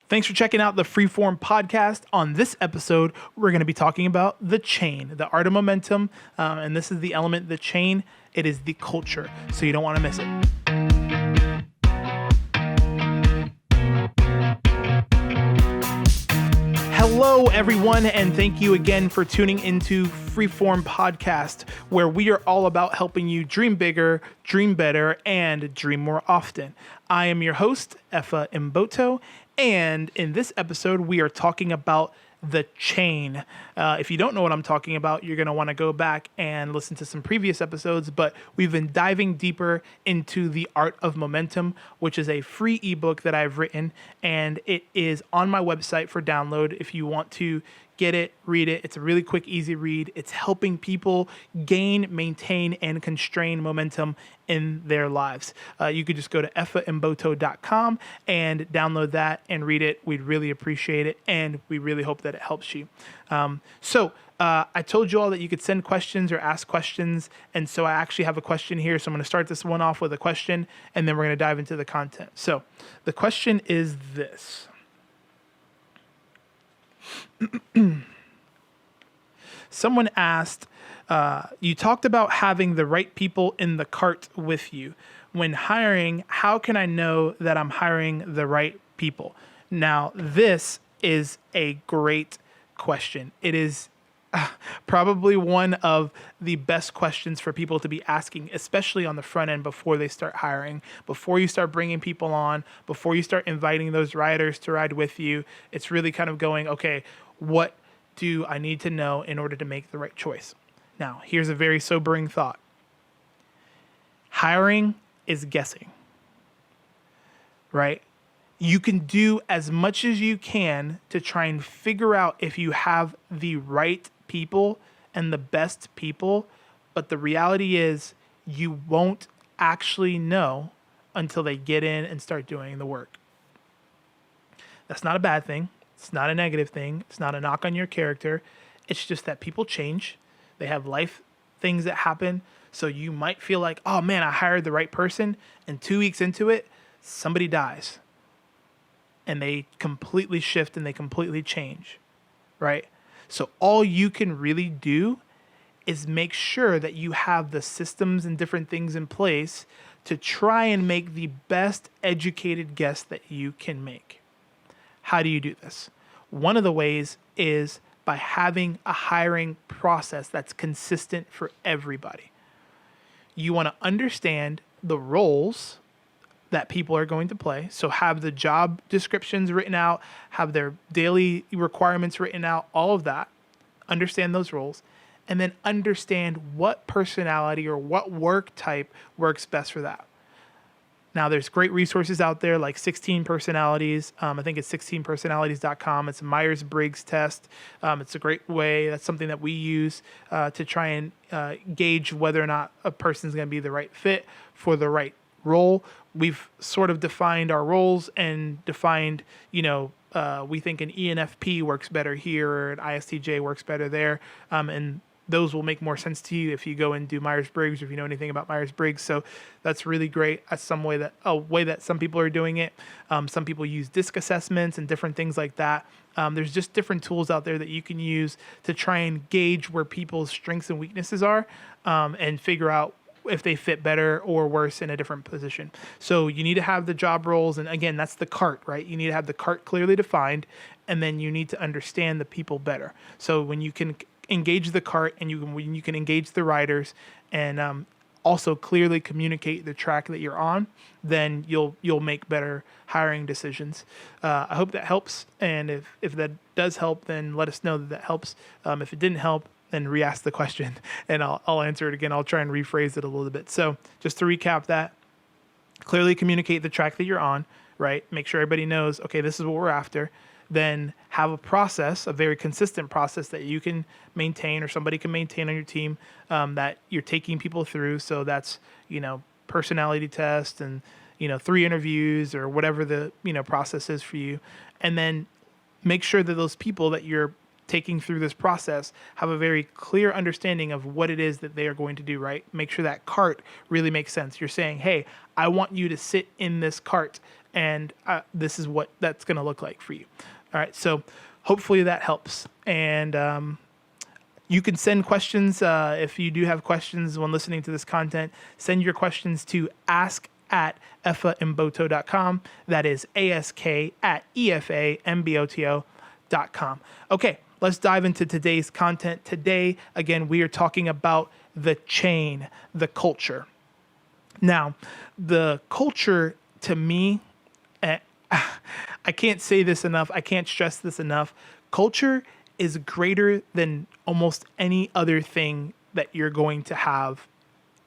Thanks for checking out the Freeform podcast. On this episode, we're going to be talking about the chain, the art of momentum. And this is the element, the chain. It is the culture. So you don't want to miss it. Hello, everyone, and thank you again for tuning into Freeform Podcast, where we are all about helping you dream bigger, dream better, and dream more often. I am your host, Efa Mboto, and in this episode, we are talking about the chain. If you don't know what I'm talking about, you're going to want to go back and listen to some previous episodes, but we've been diving deeper into the art of momentum, which is a free ebook that I've written, and it is on my website for download if you want to get it, read it. It's a really quick, easy read. It's helping people gain, maintain, and constrain momentum in their lives. You could just go to efamboto.com and download that and read it. We'd really appreciate it, and we really hope that it helps you. I told you all that you could send questions or ask questions, and so I actually have a question here. So I'm going to start this one off with a question, and then we're going to dive into the content. So the question is this. Someone asked, you talked about having the right people in the cart with you. When hiring, how can I know that I'm hiring the right people? Now, this is a great question. It is probably one of the best questions for people to be asking, especially on the front end before they start hiring, before you start bringing people on, before you start inviting those riders to ride with you. It's really kind of going, okay, what do I need to know in order to make the right choice? Now, here's a very sobering thought. Hiring is guessing, right? You can do as much as you can to try and figure out if you have the right people and the best people, but the reality is you won't actually know until they get in and start doing the work. That's not a bad thing. It's not a negative thing. It's not a knock on your character. It's just that people change. They have life things that happen. So you might feel like, oh man, I hired the right person. And 2 weeks into it, somebody dies. And they completely shift and they completely change, right? So all you can really do is make sure that you have the systems and different things in place to try and make the best educated guess that you can make. How do you do this? One of the ways is by having a hiring process that's consistent for everybody. You want to understand the roles that people are going to play. So have the job descriptions written out, have their daily requirements written out, all of that. Understand those roles. And then understand what personality or what work type works best for that. Now, there's great resources out there like 16 Personalities. I think it's 16personalities.com. It's a Myers-Briggs test. It's a great way. That's something that we use to try and gauge whether or not a person's going to be the right fit for the right role. We've sort of defined our roles and defined, we think an ENFP works better here or an ISTJ works better there. And those will make more sense to you if you go and do Myers-Briggs or if you know anything about Myers-Briggs. So that's really great. That's a way that some people are doing it. Some people use DISC assessments and different things like that. There's just different tools out there that you can use to try and gauge where people's strengths and weaknesses are and figure out if they fit better or worse in a different position. So you need to have the job roles. And again, that's the cart, right? You need to have the cart clearly defined, and then you need to understand the people better. So when you can engage the cart and when you can engage the riders and also clearly communicate the track that you're on, then you'll make better hiring decisions. I hope that helps. And if that does help, then let us know that helps. If it didn't help, then re-ask the question and I'll answer it again. I'll try and rephrase it a little bit. So just to recap that, clearly communicate the track that you're on, right? Make sure everybody knows, okay, this is what we're after. Then have a process, a very consistent process that you can maintain or somebody can maintain on your team that you're taking people through. So that's, personality test and, 3 interviews or whatever the, process is for you. And then make sure that those people that you're taking through this process have a very clear understanding of what it is that they are going to do, right? Make sure that cart really makes sense. You're saying, hey, I want you to sit in this cart, and this is what that's going to look like for you. All right, so hopefully that helps. And you can send questions if you do have questions when listening to this content. Send your questions to ask@efamboto.com. That is ask@efamboto.com. Okay, let's dive into today's content. Today, again, we are talking about the chain, the culture. Now, the culture, to me, I can't say this enough. I can't stress this enough. Culture is greater than almost any other thing that you're going to have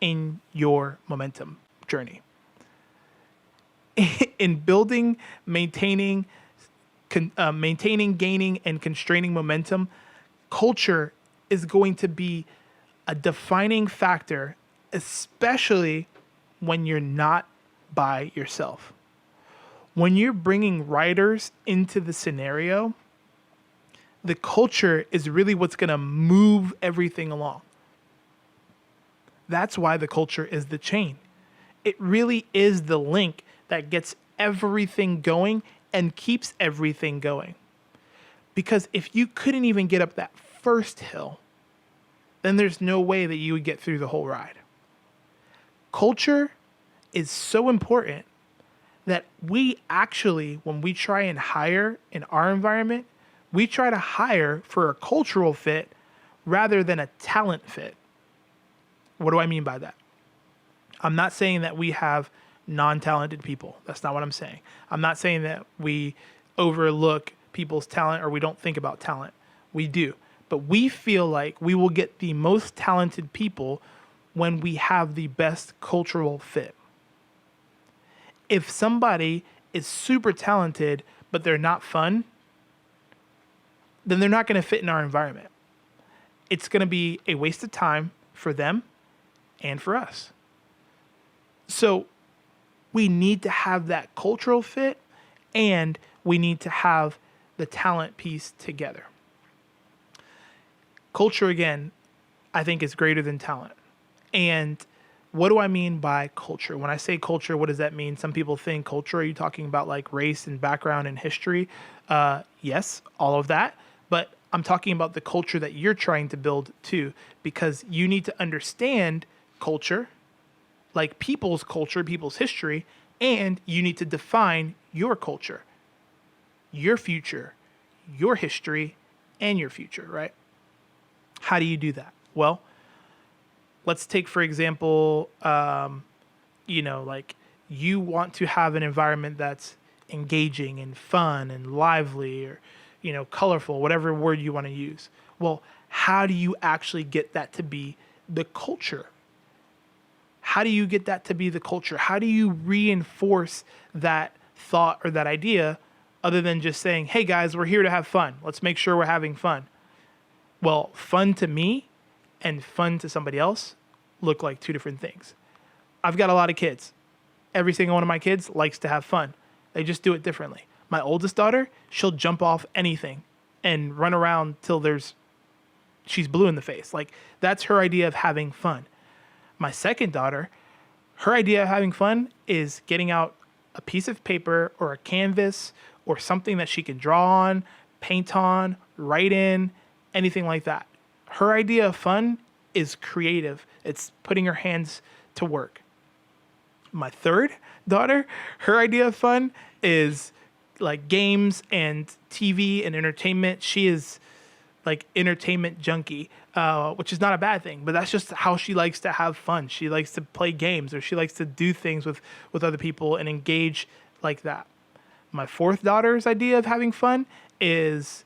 in your momentum journey. In building, maintaining, gaining, and constraining momentum, culture is going to be a defining factor, especially when you're not by yourself. When you're bringing writers into the scenario, the culture is really what's going to move everything along. That's why the culture is the chain. It really is the link that gets everything going and keeps everything going. Because if you couldn't even get up that first hill, then there's no way that you would get through the whole ride. Culture is so important that we actually, when we try and hire in our environment, we try to hire for a cultural fit rather than a talent fit. What do I mean by that? I'm not saying that we have non-talented people. That's not what I'm saying. I'm not saying that we overlook people's talent or we don't think about talent. We do. But we feel like we will get the most talented people when we have the best cultural fit. If somebody is super talented, but they're not fun, then they're not going to fit in our environment. It's going to be a waste of time for them and for us. So we need to have that cultural fit and we need to have the talent piece together. Culture, again, I think is greater than talent. And what do I mean by culture? When I say culture, what does that mean? Some people think culture, are you talking about like race and background and history? Yes, all of that. But I'm talking about the culture that you're trying to build too, because you need to understand culture, like people's culture, people's history, and you need to define your culture, your future, your history, and your future, right? How do you do that? Well, let's take, for example, like you want to have an environment that's engaging and fun and lively or, colorful, whatever word you want to use. Well, how do you actually get that to be the culture? How do you get that to be the culture? How do you reinforce that thought or that idea other than just saying, hey guys, we're here to have fun. Let's make sure we're having fun. Well, fun to me and fun to somebody else look like two different things. I've got a lot of kids. Every single one of my kids likes to have fun. They just do it differently. My oldest daughter, she'll jump off anything and run around till she's blue in the face. Like, that's her idea of having fun. My second daughter, her idea of having fun is getting out a piece of paper or a canvas or something that she can draw on, paint on, write in, anything like that. Her idea of fun is creative. It's putting her hands to work. My third daughter, her idea of fun is like games and TV and entertainment. She is like entertainment junkie, which is not a bad thing, but that's just how she likes to have fun. She likes to play games or she likes to do things with other people and engage like that. My fourth daughter's idea of having fun is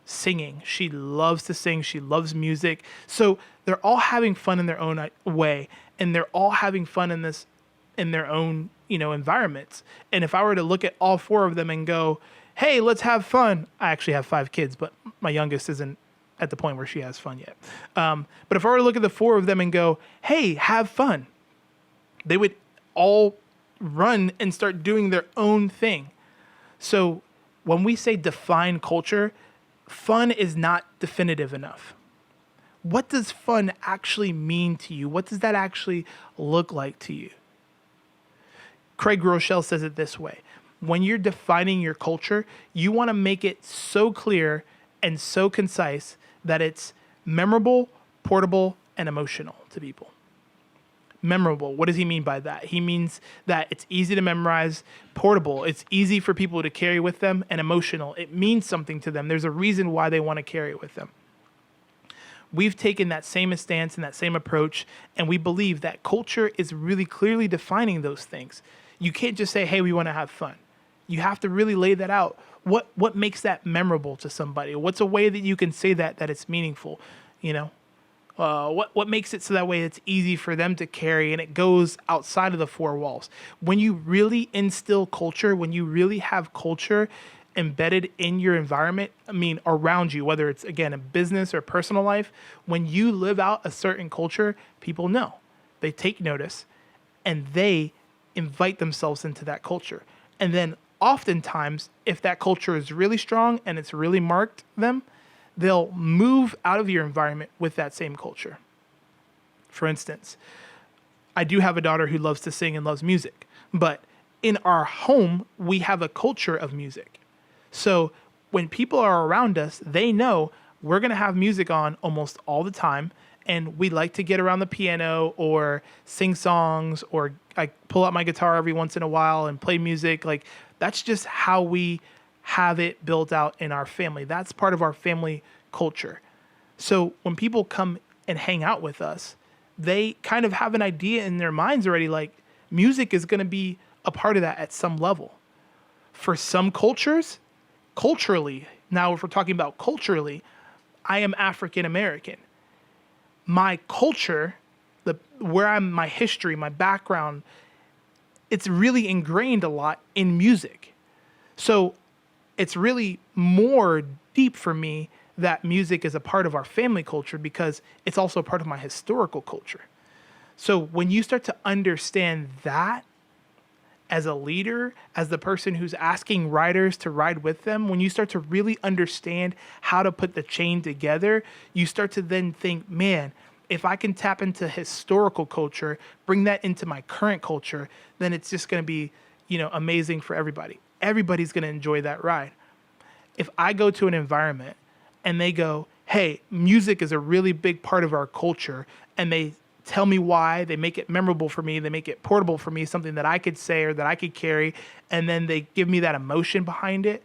singing. She loves to sing. She loves music. So they're all having fun in their own way, and they're all having fun in their own, environments. And if I were to look at all four of them and go, hey, let's have fun. I actually have 5 kids, but my youngest isn't at the point where she has fun yet. But if I were to look at the 4 of them and go, hey, have fun, they would all run and start doing their own thing. So when we say define culture, fun is not definitive enough. What does fun actually mean to you? What does that actually look like to you? Craig Rochelle says it this way. When you're defining your culture, you want to make it so clear and so concise that it's memorable, portable, and emotional to people. Memorable. What does he mean by that? He means that it's easy to memorize, portable. It's easy for people to carry with them, and emotional. It means something to them. There's a reason why they want to carry it with them. We've taken that same stance and that same approach, and we believe that culture is really clearly defining those things. You can't just say, hey, we want to have fun. You have to really lay that out. What makes that memorable to somebody? What's a way that you can say that it's meaningful? You know, what makes it so that way it's easy for them to carry and it goes outside of the four walls? When you really instill culture, when you really have culture embedded in your environment, around you, whether it's, again, a business or personal life, when you live out a certain culture, people know. They take notice and they invite themselves into that culture. And then oftentimes, if that culture is really strong and it's really marked them, they'll move out of your environment with that same culture. For instance, I do have a daughter who loves to sing and loves music, but in our home, we have a culture of music. So when people are around us, they know we're going to have music on almost all the time, and we like to get around the piano or sing songs, or I pull out my guitar every once in a while and play music. Like, that's just how we have it built out in our family. That's part of our family culture. So when people come and hang out with us, they kind of have an idea in their minds already, like music is going to be a part of that at some level. For some cultures, culturally, now if we're talking about culturally, I am African American. My culture, my history, my background, it's really ingrained a lot in music. So it's really more deep for me that music is a part of our family culture because it's also a part of my historical culture. So when you start to understand that as a leader, as the person who's asking riders to ride with them, when you start to really understand how to put the chain together, you start to then think, man, if I can tap into historical culture, bring that into my current culture, then it's just going to be, amazing for everybody. Everybody's going to enjoy that ride. If I go to an environment and they go, hey, music is a really big part of our culture, and they tell me why, they make it memorable for me, they make it portable for me, something that I could say or that I could carry, and then they give me that emotion behind it,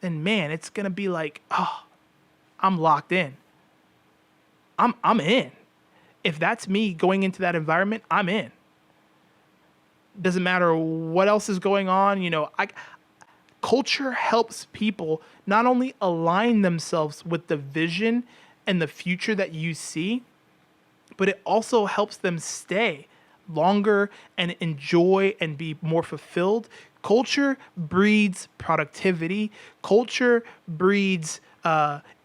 then man, it's going to be like, oh, I'm locked in. I'm in. If that's me going into that environment, I'm in. Doesn't matter what else is going on. Culture helps people not only align themselves with the vision and the future that you see, but it also helps them stay longer and enjoy and be more fulfilled. Culture breeds productivity. Culture breeds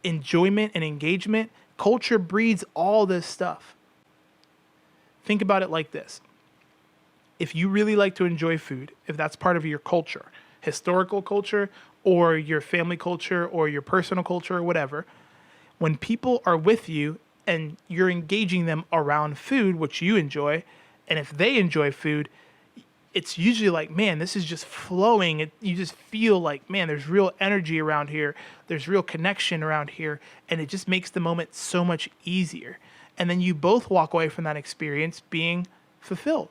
enjoyment and engagement. Culture breeds all this stuff. Think about it like this. If you really like to enjoy food, if that's part of your culture, historical culture or your family culture or your personal culture or whatever, when people are with you and you're engaging them around food, which you enjoy, and if they enjoy food, it's usually like, man, this is just flowing. You just feel like, man, there's real energy around here. There's real connection around here. And it just makes the moment so much easier. And then you both walk away from that experience being fulfilled,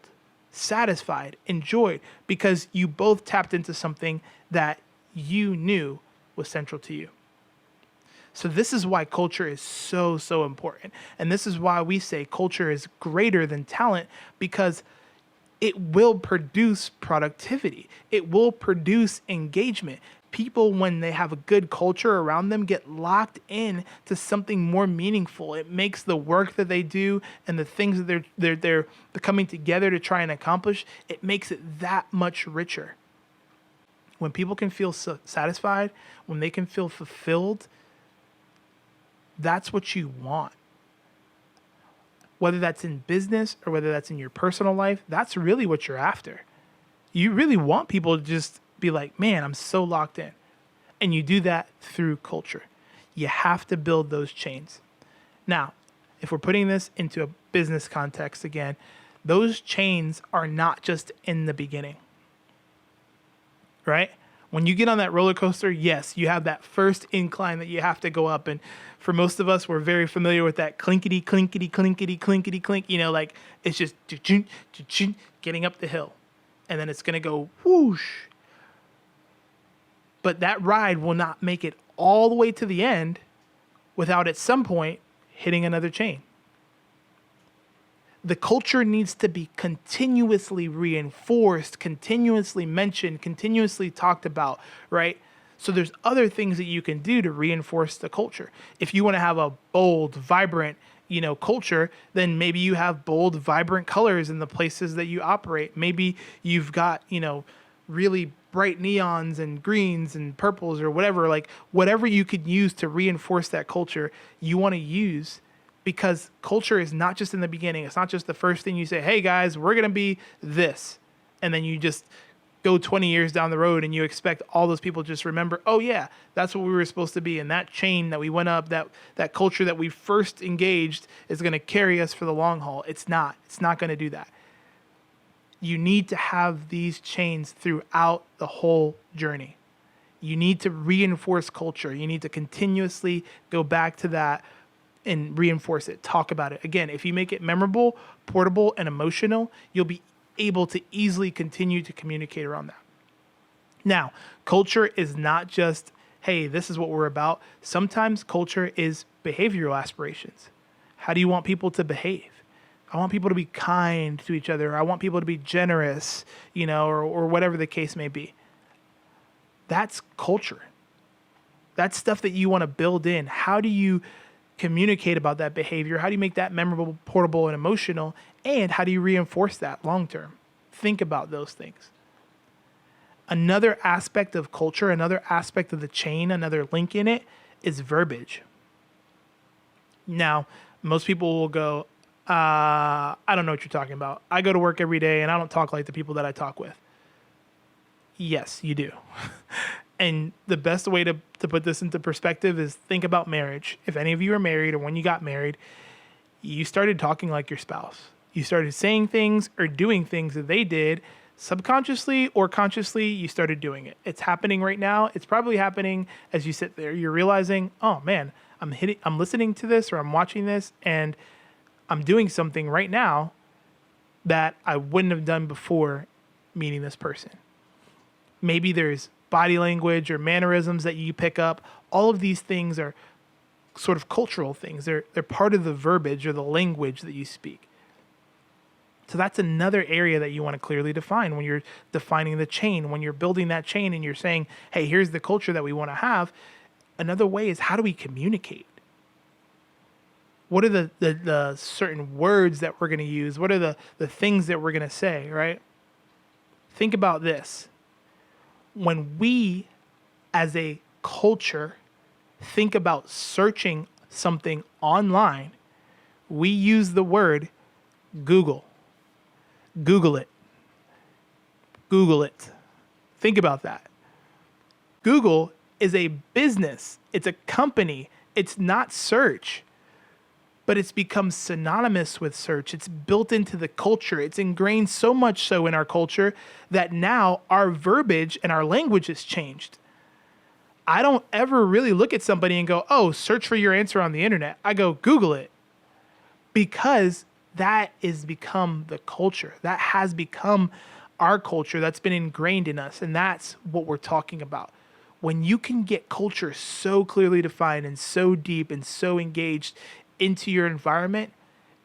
satisfied, enjoyed, because you both tapped into something that you knew was central to you. So this is why culture is so, so important. And this is why we say culture is greater than talent, because it will produce productivity. It will produce engagement. People, when they have a good culture around them, get locked in to something more meaningful. It makes the work that they do and the things that they're coming together to try and accomplish, it makes it that much richer. When people can feel satisfied, when they can feel fulfilled, that's what you want. Whether that's in business or whether that's in your personal life, that's really what you're after. You really want people to just be like, man, I'm so locked in. And you do that through culture. You have to build those chains. Now, if we're putting this into a business context again, those chains are not just in the beginning, right? When you get on that roller coaster, yes, you have that first incline that you have to go up. And for most of us, we're very familiar with that clinkety, clinkety, clinkety, clinkety, clink. You know, like it's just getting up the hill. And then it's going to go whoosh. But that ride will not make it all the way to the end without at some point hitting another chain. The culture needs to be continuously reinforced, continuously mentioned, continuously talked about, right? So there's other things that you can do to reinforce the culture. If you want to have a bold, vibrant, culture, then maybe you have bold, vibrant colors in the places that you operate. Maybe you've got, really bright neons and greens and purples or whatever, like whatever you could use to reinforce that culture, you want to use. Because culture is not just in the beginning. It's not just the first thing you say, hey guys, we're going to be this. And then you just go 20 years down the road and you expect all those people to just remember, oh yeah, that's what we were supposed to be. And that chain that we went up, that culture that we first engaged is going to carry us for the long haul. It's not going to do that. You need to have these chains throughout the whole journey. You need to reinforce culture. You need to continuously go back to that and reinforce it, talk about it. Again, if you make it memorable, portable, and emotional, you'll be able to easily continue to communicate around that. Now, culture is not just, hey, this is what we're about. Sometimes culture is behavioral aspirations. How do you want people to behave? I want people to be kind to each other. I want people to be generous, or whatever the case may be. That's culture. That's stuff that you want to build in. How do you communicate about that behavior? How do you make that memorable, portable, and emotional? And how do you reinforce that long term? Think about those things. Another aspect of culture, another aspect of the chain, another link in it is verbiage. Now, most people will go, I don't know what you're talking about. I go to work every day and I don't talk like the people that I talk with. Yes, you do. And the best way to put this into perspective is think about marriage. If any of you are married or when you got married, you started talking like your spouse. You started saying things or doing things that they did subconsciously or consciously. You started doing it. It's happening right now. It's probably happening as you sit there. You're realizing, oh man, I'm listening to this or I'm watching this and I'm doing something right now that I wouldn't have done before meeting this person. Maybe there's body language or mannerisms that you pick up. All of these things are sort of cultural things. They're part of the verbiage or the language that you speak. So that's another area that you want to clearly define when you're defining the chain, when you're building that chain and you're saying, hey, here's the culture that we want to have. Another way is how do we communicate? What are the certain words that we're going to use? What are the things that we're going to say, right? Think about this. When we, as a culture, think about searching something online, we use the word Google. Google it. Google it. Think about that. Google is a business. It's a company. It's not search. But it's become synonymous with search. It's built into the culture. It's ingrained so much so in our culture that now our verbiage and our language has changed. I don't ever really look at somebody and go, oh, search for your answer on the internet. I go, Google it. Because that is become the culture. That has become our culture. That's been ingrained in us. And that's what we're talking about. When you can get culture so clearly defined and so deep and so engaged into your environment,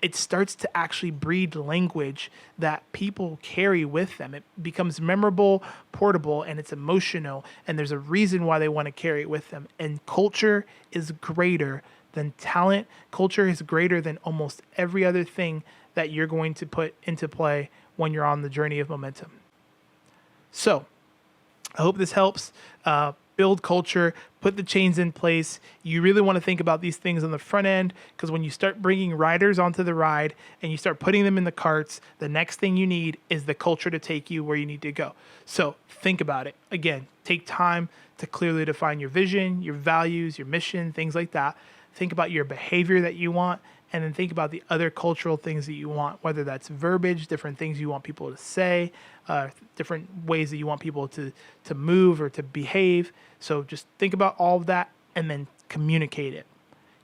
it starts to actually breed language that people carry with them. It becomes memorable, portable, and it's emotional. And there's a reason why they want to carry it with them. And culture is greater than talent. Culture is greater than almost every other thing that you're going to put into play when you're on the journey of momentum. So I hope this helps. build culture, put the chains in place. You really want to think about these things on the front end, because when you start bringing riders onto the ride and you start putting them in the carts, the next thing you need is the culture to take you where you need to go. So think about it. Again, take time to clearly define your vision, your values, your mission, things like that. Think about your behavior that you want, and then think about the other cultural things that you want, whether that's verbiage, different things you want people to say, different ways that you want people to move or to behave. So just think about all of that and then communicate it.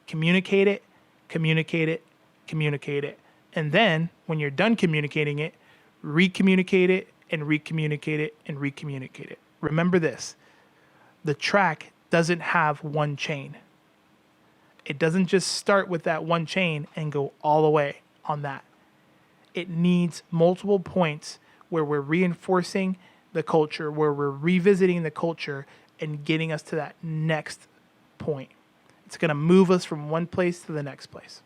Communicate it, communicate it, communicate it. And then when you're done communicating it, re-communicate it and re-communicate it and re-communicate it. Remember this, the track doesn't have one chain. It doesn't just start with that one chain and go all the way on that. It needs multiple points where we're reinforcing the culture, where we're revisiting the culture and getting us to that next point. It's going to move us from one place to the next place.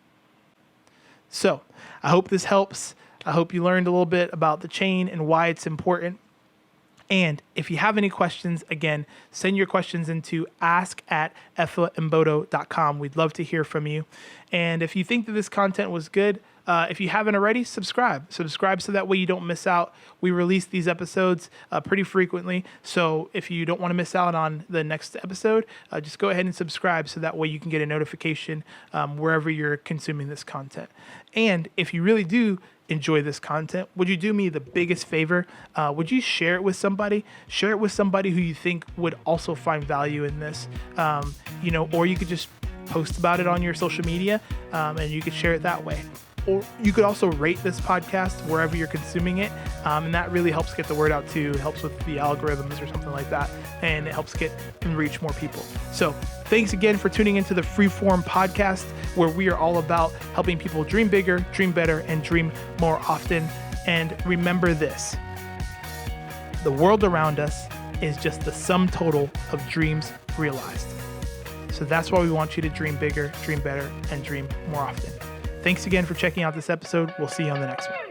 So I hope this helps. I hope you learned a little bit about the chain and why it's important. And if you have any questions, again, send your questions into ask@effaimbodo.com. We'd love to hear from you. And if you think that this content was good, if you haven't already, subscribe. Subscribe so that way you don't miss out. We release these episodes pretty frequently. So if you don't want to miss out on the next episode, just go ahead and subscribe so that way you can get a notification wherever you're consuming this content. And if you really do enjoy this content, would you do me the biggest favor? Would you share it with somebody? Share it with somebody who you think would also find value in this, or you could just post about it on your social media and you could share it that way. Or you could also rate this podcast wherever you're consuming it. And that really helps get the word out too. It helps with the algorithms or something like that. And it helps get and reach more people. So thanks again for tuning into the Freeform podcast, where we are all about helping people dream bigger, dream better, and dream more often. And remember this, the world around us is just the sum total of dreams realized. So that's why we want you to dream bigger, dream better, and dream more often. Thanks again for checking out this episode. We'll see you on the next one.